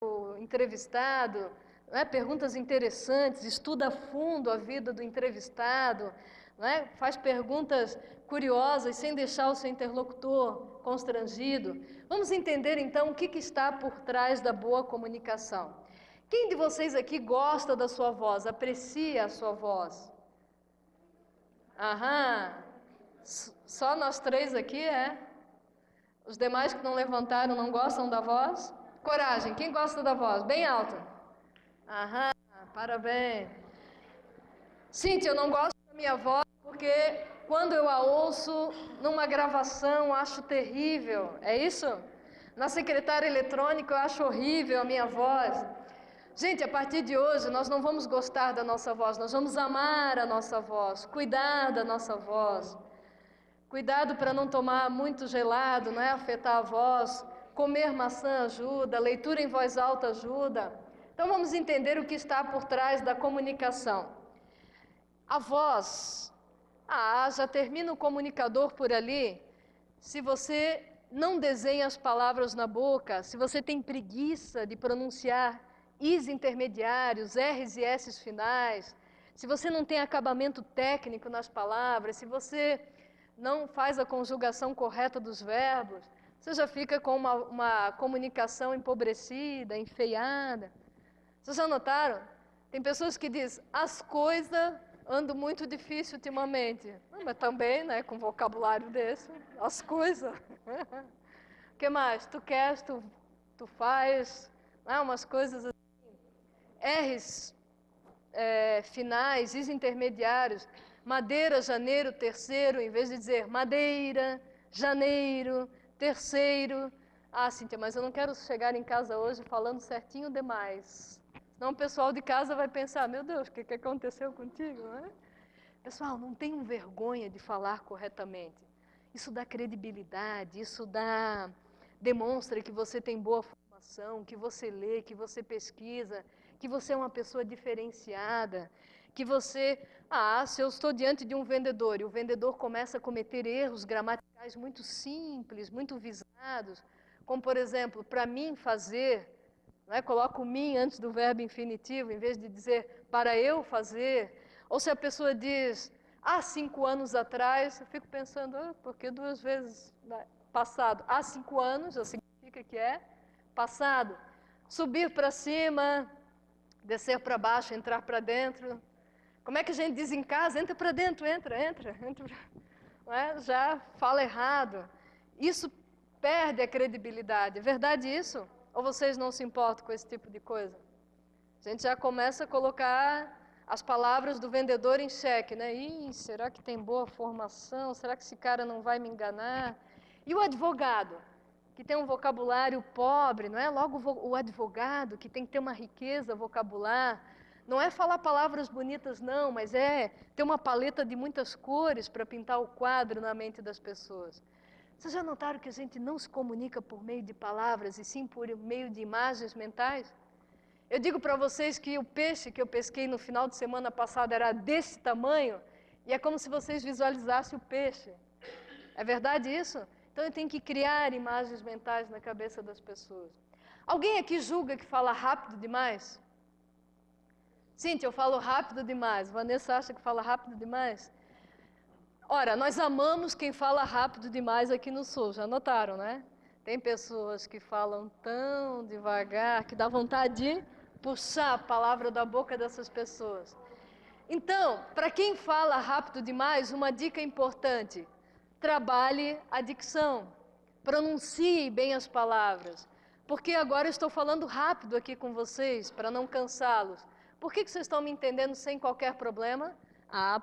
o entrevistado, né? Perguntas interessantes, estuda a fundo a vida do entrevistado, né? Faz perguntas curiosas sem deixar o seu interlocutor constrangido. Vamos entender então o que está por trás da boa comunicação. Quem de vocês aqui gosta da sua voz, aprecia a sua voz? Aham, só nós três aqui, é? Os demais que não levantaram não gostam da voz? Coragem, quem gosta da voz? Bem alta. Aham, parabéns. Cíntia, eu não gosto da minha voz porque quando eu a ouço numa gravação acho terrível. É isso? Na secretária eletrônica eu acho horrível a minha voz. Gente, a partir de hoje nós não vamos gostar da nossa voz, nós vamos amar a nossa voz, cuidar da nossa voz. Cuidado para não tomar muito gelado, não é? Afetar a voz. Comer maçã ajuda, leitura em voz alta ajuda. Então vamos entender o que está por trás da comunicação. A voz, já termina o comunicador por ali. Se você não desenha as palavras na boca, se você tem preguiça de pronunciar Is intermediários, R's e S's finais, se você não tem acabamento técnico nas palavras, se você não faz a conjugação correta dos verbos, você já fica com uma comunicação empobrecida, enfeiada. Vocês já notaram? Tem pessoas que dizem, as coisas andam muito difícil ultimamente. Não, mas também, né, com vocabulário desse, as coisas. O que mais? Tu queres, tu faz, né, umas coisas assim. R's finais, Is intermediários. Madeira, janeiro, terceiro, em vez de dizer madeira, janeiro, terceiro. Cíntia, mas eu não quero chegar em casa hoje falando certinho demais. Senão o pessoal de casa vai pensar, meu Deus, o que aconteceu contigo, né? Pessoal, não tenham vergonha de falar corretamente. Isso dá credibilidade, demonstra que você tem boa formação, que você lê, que você pesquisa, que você é uma pessoa diferenciada, que você... se eu estou diante de um vendedor e o vendedor começa a cometer erros gramaticais muito simples, muito visados, como, por exemplo, para mim fazer, né, coloco o mim antes do verbo infinitivo, em vez de dizer para eu fazer, ou se a pessoa diz, há 5 anos atrás, eu fico pensando, porque 2 vezes passado, há 5 anos, já significa que é passado. Subir para cima, descer para baixo, entrar para dentro. Como é que a gente diz em casa? Entra para dentro, entra. Não é? Já fala errado. Isso perde a credibilidade. É verdade isso? Ou vocês não se importam com esse tipo de coisa? A gente já começa a colocar as palavras do vendedor em xeque, né? Será que tem boa formação? Será que esse cara não vai me enganar? E o advogado, que tem um vocabulário pobre, não é? Logo o advogado, que tem que ter uma riqueza vocabular. Não é falar palavras bonitas, não, mas é ter uma paleta de muitas cores para pintar o quadro na mente das pessoas. Vocês já notaram que a gente não se comunica por meio de palavras, e sim por meio de imagens mentais? Eu digo para vocês que o peixe que eu pesquei no final de semana passado era desse tamanho, e é como se vocês visualizassem o peixe. É verdade isso? Então eu tenho que criar imagens mentais na cabeça das pessoas. Alguém aqui julga que fala rápido demais? Cíntia, eu falo rápido demais. Vanessa acha que fala rápido demais? Ora, nós amamos quem fala rápido demais aqui no Sul, já notaram, né? Tem pessoas que falam tão devagar que dá vontade de puxar a palavra da boca dessas pessoas. Então, para quem fala rápido demais, uma dica importante: trabalhe a dicção, pronuncie bem as palavras. Porque agora eu estou falando rápido aqui com vocês, para não cansá-los. Por que vocês estão me entendendo sem qualquer problema?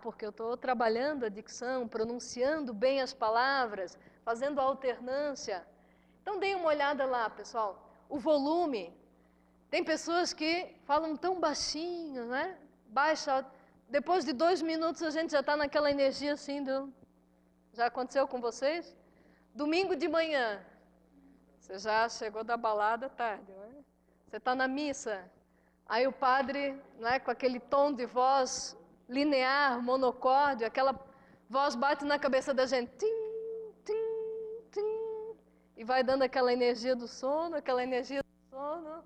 Porque eu estou trabalhando a dicção, pronunciando bem as palavras, fazendo a alternância. Então deem uma olhada lá, pessoal. O volume. Tem pessoas que falam tão baixinho, né? Baixa. Depois de 2 minutos a gente já está naquela energia assim do... Já aconteceu com vocês? Domingo de manhã. Você já chegou da balada tarde, não é? Você está na missa. Aí o padre, não é, com aquele tom de voz linear, monocórdio, aquela voz bate na cabeça da gente. Tim, tim, tim. E vai dando aquela energia do sono, aquela energia do sono.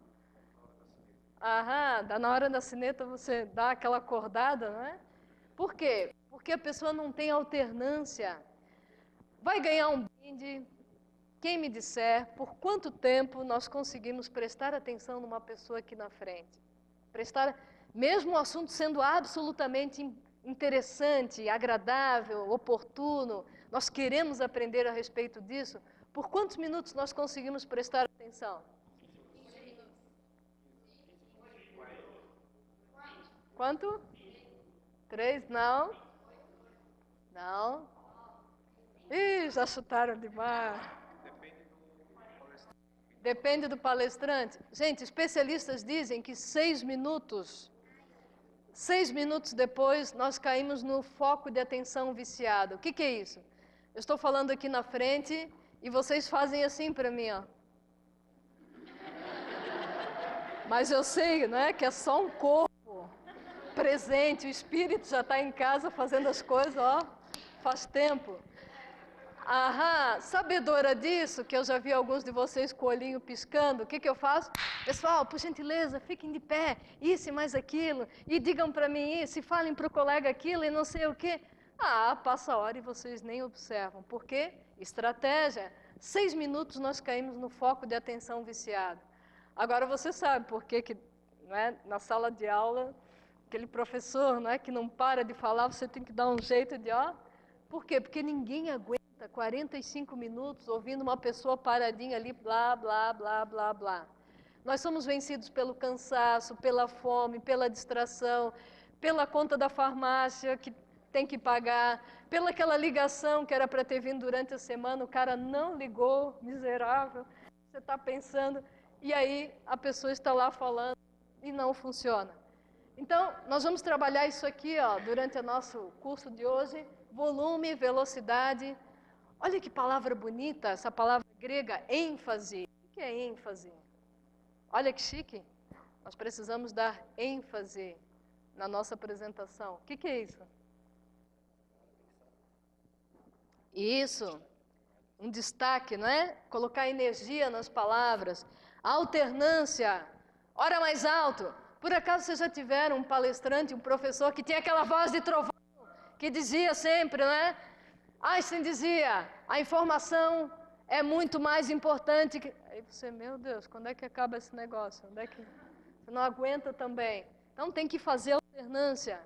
Aham, dá na hora da sineta você dá aquela acordada, não é? Por quê? Porque a pessoa não tem alternância. Vai ganhar um brinde, quem me disser por quanto tempo nós conseguimos prestar atenção numa pessoa aqui na frente. Prestar, mesmo o assunto sendo absolutamente interessante, agradável, oportuno, nós queremos aprender a respeito disso, por quantos minutos nós conseguimos prestar atenção? Quanto? 3? Não? Não? Ih, já chutaram demais. Depende do palestrante. Gente, especialistas dizem que 6 minutos depois, nós caímos no foco de atenção viciado. O que é isso? Eu estou falando aqui na frente e vocês fazem assim para mim, ó. Mas eu sei, né, que é só um corpo presente, o espírito já está em casa fazendo as coisas, ó, faz tempo. Aham, sabedora disso, que eu já vi alguns de vocês com o olhinho piscando, o que eu faço? Pessoal, por gentileza, fiquem de pé, isso e mais aquilo, e digam para mim isso, e falem para o colega aquilo, e não sei o quê. Ah, passa a hora e vocês nem observam. Por quê? Estratégia. 6 minutos nós caímos no foco de atenção viciado. Agora você sabe por que né, na sala de aula, aquele professor, né, que não para de falar, você tem que dar um jeito de, ó. Por quê? Porque ninguém aguenta 45 minutos ouvindo uma pessoa paradinha ali, blá, blá, blá, blá, blá. Nós somos vencidos pelo cansaço, pela fome, pela distração, pela conta da farmácia que tem que pagar, pela aquela ligação que era para ter vindo durante a semana, o cara não ligou, miserável. Você está pensando, e aí a pessoa está lá falando e não funciona. Então, nós vamos trabalhar isso aqui, ó, durante o nosso curso de hoje, volume, velocidade. Olha que palavra bonita, essa palavra grega, ênfase. O que é ênfase? Olha que chique. Nós precisamos dar ênfase na nossa apresentação. O que é isso? Isso. Um destaque, não é? Colocar energia nas palavras. Alternância. Ora mais alto. Por acaso vocês já tiveram um palestrante, um professor que tinha aquela voz de trovão, que dizia sempre, não é? Einstein dizia, a informação é muito mais importante que... Aí você, meu Deus, quando é que acaba esse negócio? Onde é que... Você não aguenta também. Então tem que fazer alternância.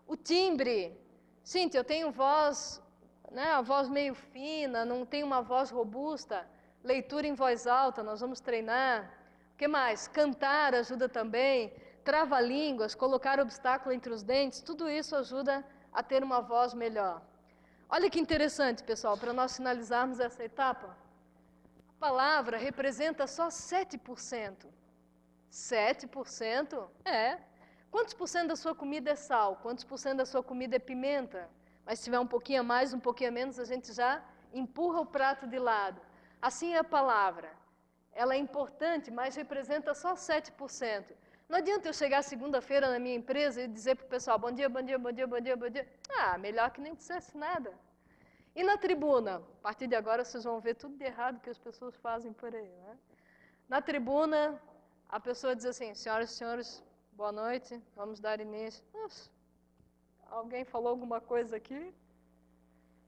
O timbre. Cíntia, eu tenho voz, né, a voz meio fina, não tenho uma voz robusta. Leitura em voz alta, nós vamos treinar. O que mais? Cantar ajuda também. Trava-línguas, colocar obstáculo entre os dentes, tudo isso ajuda a ter uma voz melhor. Olha que interessante, pessoal, para nós finalizarmos essa etapa. A palavra representa só 7%. 7%? É. Quantos por cento da sua comida é sal? Quantos por cento da sua comida é pimenta? Mas se tiver um pouquinho a mais, um pouquinho a menos, a gente já empurra o prato de lado. Assim é a palavra. Ela é importante, mas representa só 7%. Não adianta eu chegar segunda-feira na minha empresa e dizer para o pessoal, bom dia, bom dia, bom dia, bom dia, bom dia. Ah, melhor que nem dissesse nada. E na tribuna? A partir de agora vocês vão ver tudo de errado que as pessoas fazem por aí, né? Na tribuna, a pessoa diz assim, senhoras e senhores, boa noite, vamos dar início. Nossa, alguém falou alguma coisa aqui?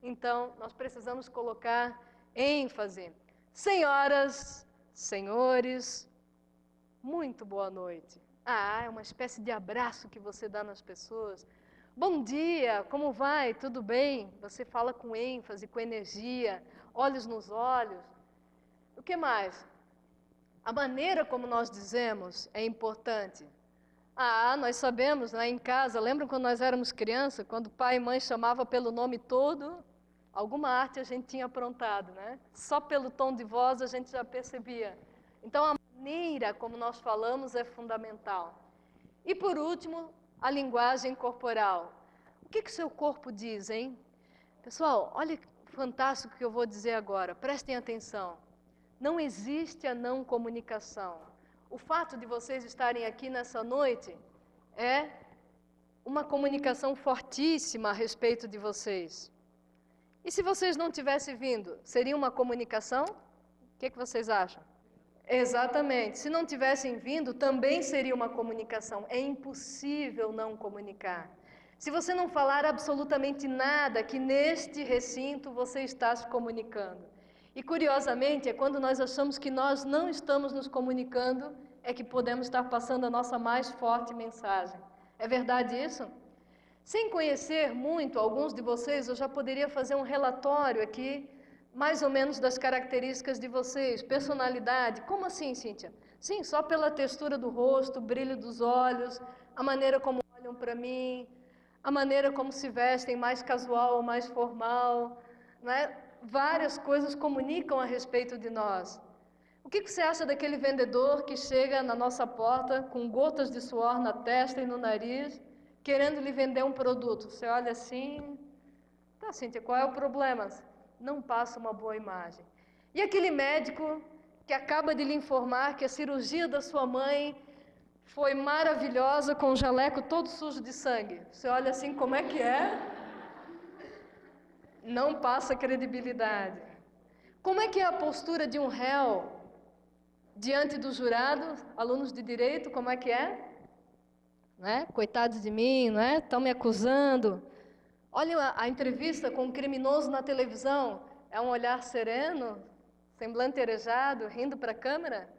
Então, nós precisamos colocar ênfase. Senhoras, senhores, muito boa noite. Ah, é uma espécie de abraço que você dá nas pessoas. Bom dia, como vai? Tudo bem? Você fala com ênfase, com energia, olhos nos olhos. O que mais? A maneira como nós dizemos é importante. Ah, nós sabemos, né, em casa, lembram quando nós éramos crianças, quando pai e mãe chamavam pelo nome todo, alguma arte a gente tinha aprontado, né? Só pelo tom de voz a gente já percebia. Então, a maneira como nós falamos é fundamental. E, por último, a linguagem corporal. O que o seu corpo diz, hein? Pessoal, olha que fantástico que eu vou dizer agora. Prestem atenção. Não existe a não comunicação. O fato de vocês estarem aqui nessa noite é uma comunicação fortíssima a respeito de vocês. E se vocês não tivessem vindo, seria uma comunicação? O que vocês acham? Exatamente. Se não tivessem vindo, também seria uma comunicação. É impossível não comunicar. Se você não falar absolutamente nada, que neste recinto você está se comunicando. E curiosamente, é quando nós achamos que nós não estamos nos comunicando, é que podemos estar passando a nossa mais forte mensagem. É verdade isso? Sem conhecer muito alguns de vocês, eu já poderia fazer um relatório aqui, mais ou menos das características de vocês, personalidade. Como assim, Cíntia? Sim, só pela textura do rosto, o brilho dos olhos, a maneira como olham para mim, a maneira como se vestem, mais casual ou mais formal, né? Várias coisas comunicam a respeito de nós. O que você acha daquele vendedor que chega na nossa porta com gotas de suor na testa e no nariz, querendo lhe vender um produto? Você olha assim, tá, Cíntia, qual é o problema? Não passa uma boa imagem. E aquele médico que acaba de lhe informar que a cirurgia da sua mãe foi maravilhosa, com o jaleco todo sujo de sangue. Você olha assim, como é que é? Não passa credibilidade. Como é que é a postura de um réu diante do jurado? Alunos de direito, como é que é? Né? Coitados de mim, né? Estão me acusando. Olha a entrevista com um criminoso na televisão. É um olhar sereno, semblante arejado, rindo para a câmera?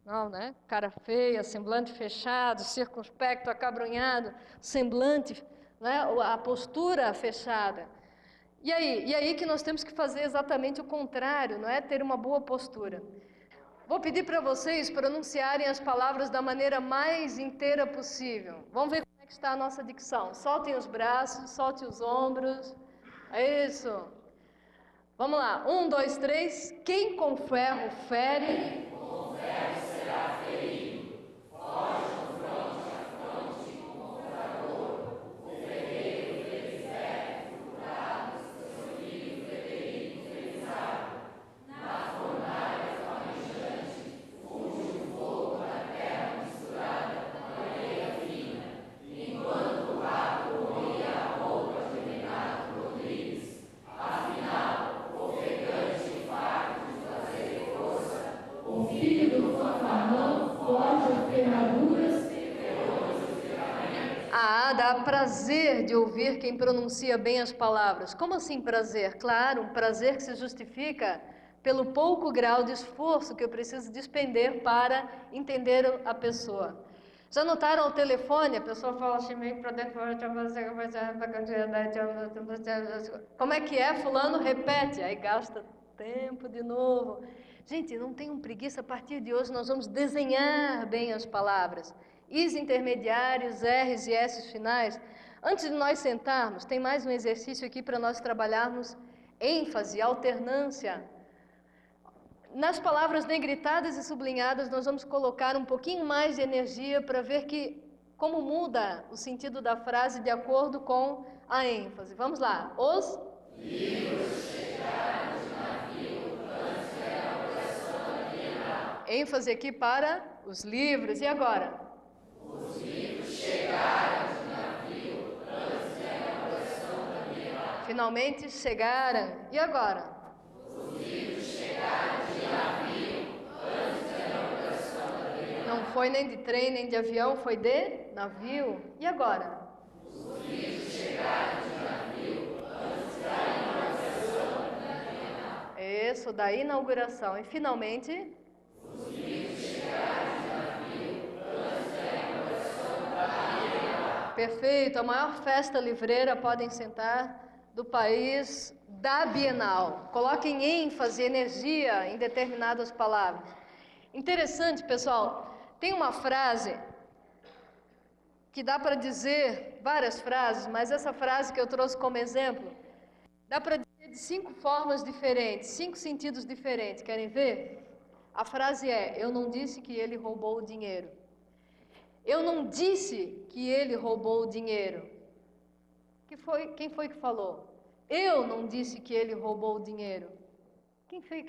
Não, né? Cara feia, semblante fechado, circunspecto, acabrunhado, semblante, né? A postura fechada. E aí que nós temos que fazer exatamente o contrário, não é? Ter uma boa postura. Vou pedir para vocês pronunciarem as palavras da maneira mais inteira possível. Vamos ver como é que está a nossa dicção. Soltem os braços, soltem os ombros. É isso. Vamos lá. 1, 2, 3. Quem com ferro fere... com ferro será ferido. Foge do fronte a fronte com o comprador. O ferreiro fez ferro, furtado, seu filho Frederico fez água. Na fornalha flamejante, funde o fogo na terra misturada com areia fina. Enquanto o rato roía a roupa de Renato Rodrigues. Afinal, ofegante e farto de fazer força, o filho do fanfarrão forja ferraduras e ferramentas. Ah, dá prazer de ouvir quem pronuncia bem as palavras. Como assim prazer? Claro, um prazer que se justifica pelo pouco grau de esforço que eu preciso despender para entender a pessoa. Já notaram ao telefone? A pessoa fala assim, meio para dentro, como é que é? Fulano repete, aí gasta tempo de novo. Gente, não tenham preguiça, a partir de hoje nós vamos desenhar bem as palavras. Is intermediários, R's e S's finais. Antes de nós sentarmos, tem mais um exercício aqui para nós trabalharmos ênfase, alternância. Nas palavras negritadas e sublinhadas, nós vamos colocar um pouquinho mais de energia para ver como muda o sentido da frase de acordo com a ênfase. Vamos lá. Os livros chegaram de navio antes da inauguração da Bienal. ênfase aqui para os livros. E agora? Os livros chegaram de navio antes da inauguração da Bienal. Finalmente chegaram. E agora? Os livros chegaram de navio antes da inauguração da Bienal. Não foi nem de trem, nem de avião, foi de navio. E agora? Os livros chegaram de navio antes da inauguração da Bienal. Isso, da inauguração. E finalmente? Os livros chegaram de navio antes da inauguração da Bienal. Perfeito, a maior festa livreira, podem sentar, do país, da Bienal. Coloquem ênfase, energia em determinadas palavras. Interessante, pessoal, tem uma frase que dá para dizer, várias frases, mas essa frase que eu trouxe como exemplo, dá para dizer de 5 formas diferentes, 5 sentidos diferentes. Querem ver? A frase é, eu não disse que ele roubou o dinheiro. Eu não disse que ele roubou o dinheiro. Quem foi que falou? Eu não disse que ele roubou o dinheiro. Quem foi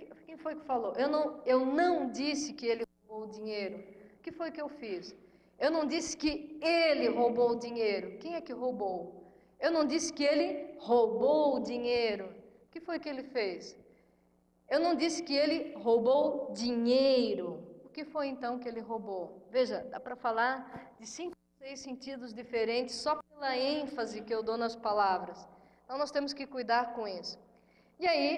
que falou? Eu não disse que ele roubou o dinheiro. O que foi que eu fiz? Eu não disse que ele roubou o dinheiro. Quem é que roubou? Eu não disse que ele roubou o dinheiro. O que foi que ele fez? Eu não disse que ele roubou dinheiro. que foi então que ele roubou? Veja, dá para falar de 5 ou 6 sentidos diferentes só pela ênfase que eu dou nas palavras. Então nós temos que cuidar com isso. E aí,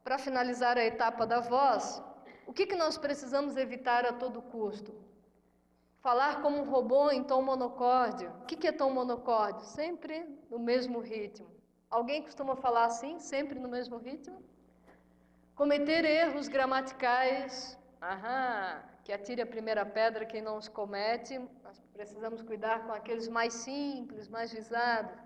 para finalizar a etapa da voz, o que nós precisamos evitar a todo custo? Falar como um robô em tom monocórdio. O que é tom monocórdio? Sempre no mesmo ritmo. Alguém costuma falar assim, sempre no mesmo ritmo? Cometer erros gramaticais. Que atire a primeira pedra quem não os comete. Nós precisamos cuidar com aqueles mais simples, mais visados.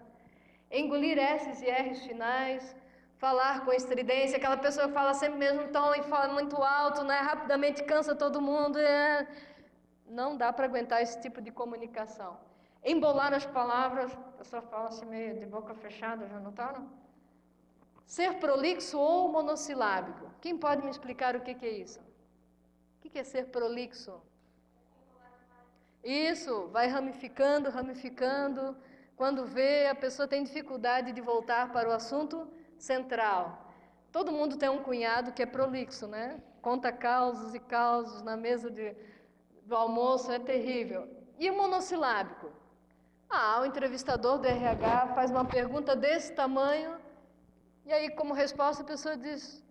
Engolir S's e R's finais. Falar com estridência. Aquela pessoa que fala sempre no mesmo tom e fala muito alto, né? Rapidamente cansa todo mundo. Não dá para aguentar esse tipo de comunicação. Embolar as palavras, a pessoa fala assim meio de boca fechada, já notaram? Ser prolixo ou monossilábico. Quem pode me explicar o que é isso? O que é ser prolixo? Isso, vai ramificando, ramificando. Quando vê, a pessoa tem dificuldade de voltar para o assunto central. Todo mundo tem um cunhado que é prolixo, né? Conta causos e causos na mesa do almoço, é terrível. E o monossilábico? O entrevistador do RH faz uma pergunta desse tamanho, e aí, como resposta, a pessoa diz: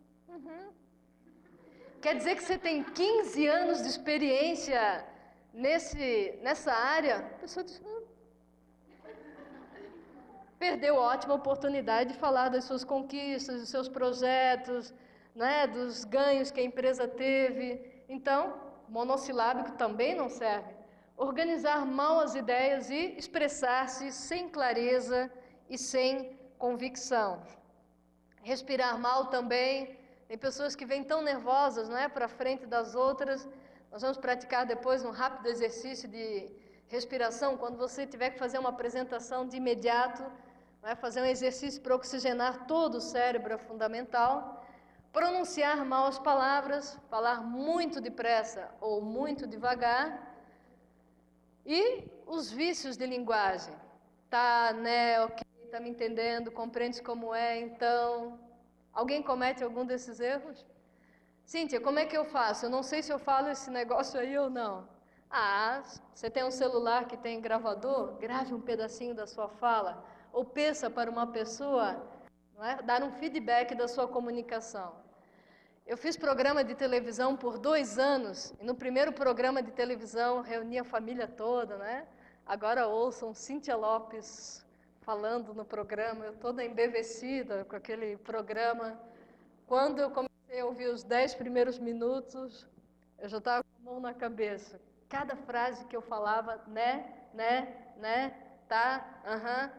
Quer dizer que você tem 15 anos de experiência nessa área? A pessoa diz: Perdeu a ótima oportunidade de falar das suas conquistas, dos seus projetos, né, dos ganhos que a empresa teve. Então, monossilábico também não serve. Organizar mal as ideias e expressar-se sem clareza e sem convicção. Respirar mal também. Tem pessoas que vêm tão nervosas, não é, para frente das outras. Nós vamos praticar depois um rápido exercício de respiração. Quando você tiver que fazer uma apresentação de imediato, não é, fazer um exercício para oxigenar todo o cérebro é fundamental. Pronunciar mal as palavras, falar muito depressa ou muito devagar. E os vícios de linguagem. Tá, né, ok, tá me entendendo, compreende como é, então... Alguém comete algum desses erros? Cíntia, como é que eu faço? Eu não sei se eu falo esse negócio aí ou não. Você tem um celular que tem gravador? Grave um pedacinho da sua fala. Ou peça para uma pessoa, não é, dar um feedback da sua comunicação. Eu fiz programa de televisão por 2 anos, e no primeiro programa de televisão reuni a família toda, né? Agora ouçam Cíntia Lopes falando no programa, eu toda embevecida com aquele programa. Quando eu comecei a ouvir os 10 primeiros minutos, eu já estava com a mão na cabeça. Cada frase que eu falava, né, tá,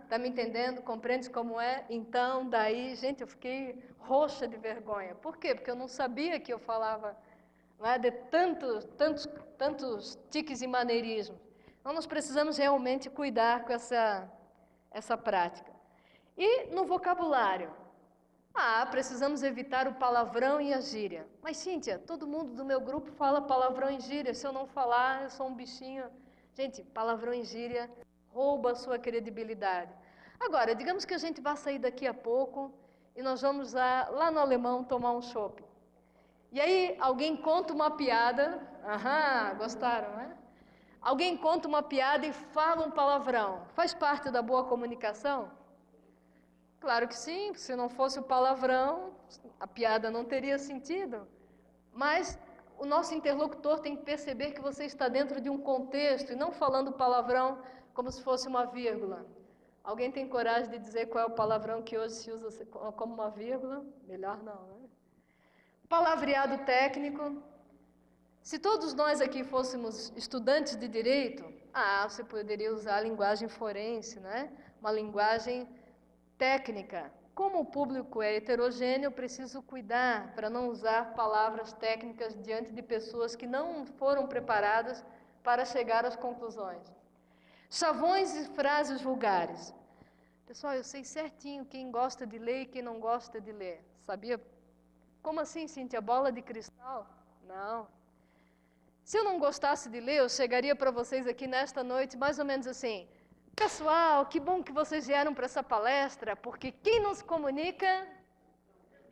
tá me entendendo, compreendes como é? Então, daí, gente, eu fiquei roxa de vergonha. Por quê? Porque eu não sabia que eu falava, não é, de tantos tiques e maneirismos. Então, nós precisamos realmente cuidar com essa prática. E no vocabulário? Precisamos evitar o palavrão e a gíria. Mas, Cíntia, todo mundo do meu grupo fala palavrão e gíria. Se eu não falar, eu sou um bichinho. Gente, palavrão e gíria rouba a sua credibilidade. Agora, digamos que a gente vai sair daqui a pouco e nós vamos lá no Alemão tomar um chopp. E aí alguém conta uma piada. Gostaram, né? Alguém conta uma piada e fala um palavrão. Faz parte da boa comunicação? Claro que sim, se não fosse o palavrão, a piada não teria sentido. Mas o nosso interlocutor tem que perceber que você está dentro de um contexto e não falando palavrão como se fosse uma vírgula. Alguém tem coragem de dizer qual é o palavrão que hoje se usa como uma vírgula? Melhor não, né? Palavreado técnico. Se todos nós aqui fôssemos estudantes de direito, você poderia usar a linguagem forense, né? Uma linguagem técnica. Como o público é heterogêneo, eu preciso cuidar para não usar palavras técnicas diante de pessoas que não foram preparadas para chegar às conclusões. Chavões e frases vulgares. Pessoal, eu sei certinho quem gosta de ler e quem não gosta de ler. Sabia? Como assim, Cíntia? Bola de cristal? Não. Se eu não gostasse de ler, eu chegaria para vocês aqui nesta noite mais ou menos assim: pessoal, que bom que vocês vieram para essa palestra, porque quem não se comunica...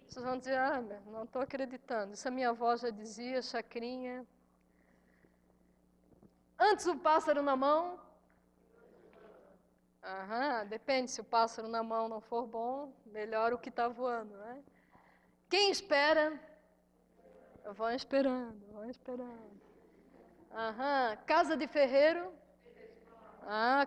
Vocês vão dizer, não estou acreditando. Isso a minha avó já dizia, chacrinha. Antes o pássaro na mão. Depende, se o pássaro na mão não for bom, melhor o que está voando, né? Quem espera? Vão esperando, vão esperando. Casa de ferreiro.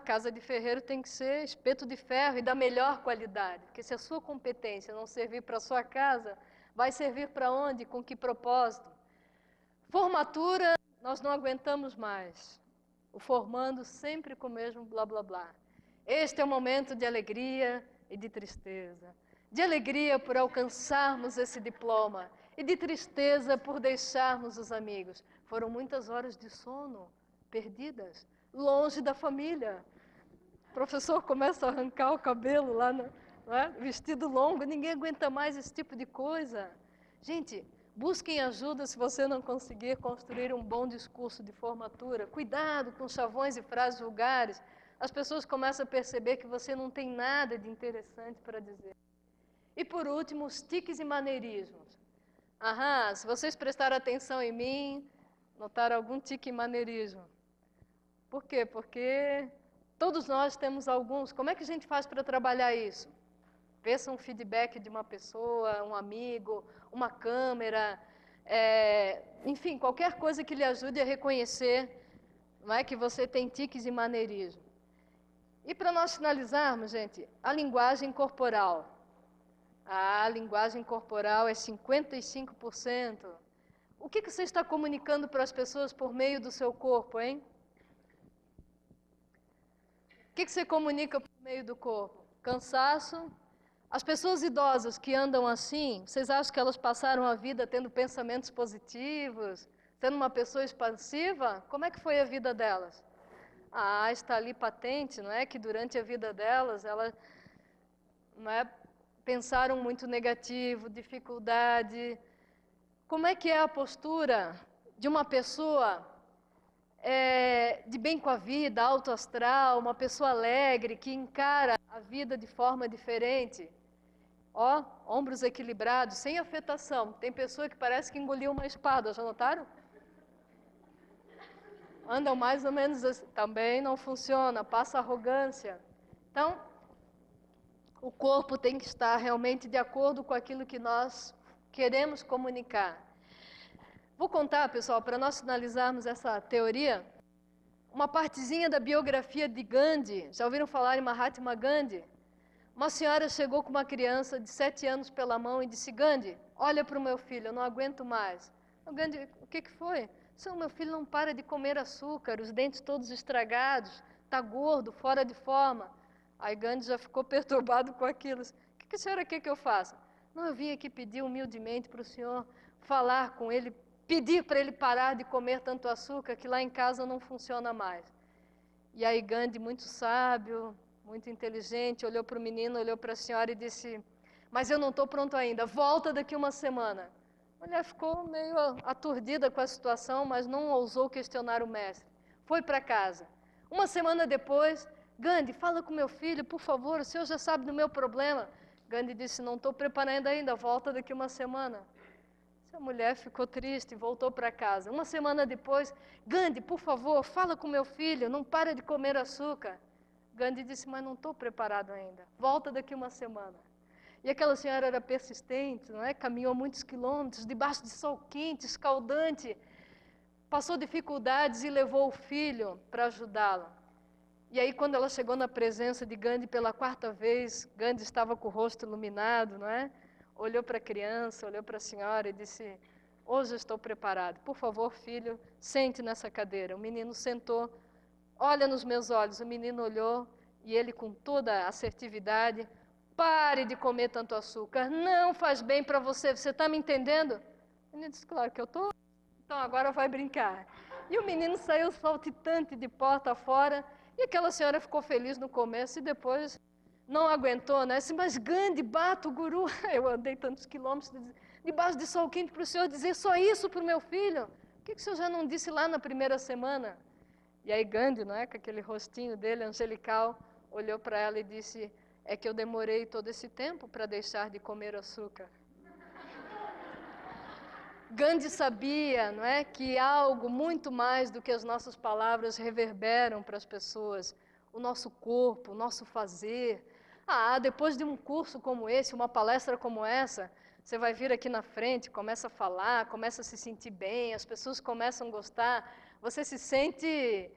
Casa de ferreiro tem que ser espeto de ferro e da melhor qualidade, porque se a sua competência não servir para a sua casa, vai servir para onde? Com que propósito? Formatura, nós não aguentamos mais. O formando sempre com o mesmo blá blá blá. Este é o momento de alegria e de tristeza. De alegria por alcançarmos esse diploma e de tristeza por deixarmos os amigos. Foram muitas horas de sono perdidas, longe da família. O professor começa a arrancar o cabelo lá, vestido longo, ninguém aguenta mais esse tipo de coisa. Gente, busquem ajuda se você não conseguir construir um bom discurso de formatura. Cuidado com chavões e frases vulgares. As pessoas começam a perceber que você não tem nada de interessante para dizer. E por último, os tiques e maneirismos. Se vocês prestaram atenção em mim, notaram algum tique e maneirismo. Por quê? Porque todos nós temos alguns. Como é que a gente faz para trabalhar isso? Peça um feedback de uma pessoa, um amigo, uma câmera, enfim, qualquer coisa que lhe ajude a reconhecer, não é, que você tem tiques e maneirismo. E para nós finalizarmos, gente, a linguagem corporal. A linguagem corporal é 55%. O que você está comunicando para as pessoas por meio do seu corpo, hein? O que você comunica por meio do corpo? Cansaço. As pessoas idosas que andam assim, vocês acham que elas passaram a vida tendo pensamentos positivos, sendo uma pessoa expansiva? Como é que foi a vida delas? Está ali patente, não é? Que durante a vida delas, elas pensaram muito negativo, dificuldade. Como é que é a postura de uma pessoa de bem com a vida, alto astral, uma pessoa alegre, que encara a vida de forma diferente? Ombros equilibrados, sem afetação. Tem pessoa que parece que engoliu uma espada, já notaram? Andam mais ou menos assim. Também não funciona, passa arrogância. Então, o corpo tem que estar realmente de acordo com aquilo que nós queremos comunicar. Vou contar, pessoal, para nós finalizarmos essa teoria, uma partezinha da biografia de Gandhi. Já ouviram falar em Mahatma Gandhi? Uma senhora chegou com uma criança de 7 anos pela mão e disse: Gandhi, olha para o meu filho, eu não aguento mais. O Gandhi, o que foi? Meu filho não para de comer açúcar, os dentes todos estragados, está gordo, fora de forma. Aí Gandhi já ficou perturbado com aquilo. O que a senhora quer que eu faça? Não, eu vim aqui pedir humildemente para o senhor falar com ele, pedir para ele parar de comer tanto açúcar, que lá em casa não funciona mais. E aí Gandhi, muito sábio, muito inteligente, olhou para o menino, olhou para a senhora e disse: mas eu não estou pronto ainda, volta daqui uma semana. A mulher ficou meio aturdida com a situação, mas não ousou questionar o mestre. Foi para casa. Uma semana depois, Gandhi, fala com meu filho, por favor, o senhor já sabe do meu problema. Gandhi disse: não estou preparando ainda, volta daqui uma semana. A mulher ficou triste e voltou para casa. Uma semana depois, Gandhi, por favor, fala com meu filho, não para de comer açúcar. Gandhi disse: mas não estou preparado ainda, volta daqui uma semana. E aquela senhora era persistente, não é? Caminhou muitos quilômetros, debaixo de sol quente, escaldante, passou dificuldades e levou o filho para ajudá-la. E aí, quando ela chegou na presença de Gandhi pela 4ª vez, Gandhi estava com o rosto iluminado, não é? Olhou para a criança, olhou para a senhora e disse: hoje eu estou preparado, por favor, filho, sente nessa cadeira. O menino sentou, olha nos meus olhos. O menino olhou e ele, com toda a assertividade: pare de comer tanto açúcar, não faz bem para você, você está me entendendo? O menino disse: claro que eu estou, então agora vai brincar. E o menino saiu saltitante de porta fora, e aquela senhora ficou feliz no começo e depois não aguentou, né? Disse: mas Gandhi, Bata, o guru, eu andei tantos quilômetros debaixo de sol quente para o senhor dizer só isso para o meu filho? Por que o senhor já não disse lá na primeira semana? E aí Gandhi, não é, com aquele rostinho dele angelical, olhou para ela e disse: é que eu demorei todo esse tempo para deixar de comer açúcar. Gandhi sabia, não é, que algo muito mais do que as nossas palavras reverberam para as pessoas, o nosso corpo, o nosso fazer. Depois de um curso como esse, uma palestra como essa, você vai vir aqui na frente, começa a falar, começa a se sentir bem, as pessoas começam a gostar, você se sente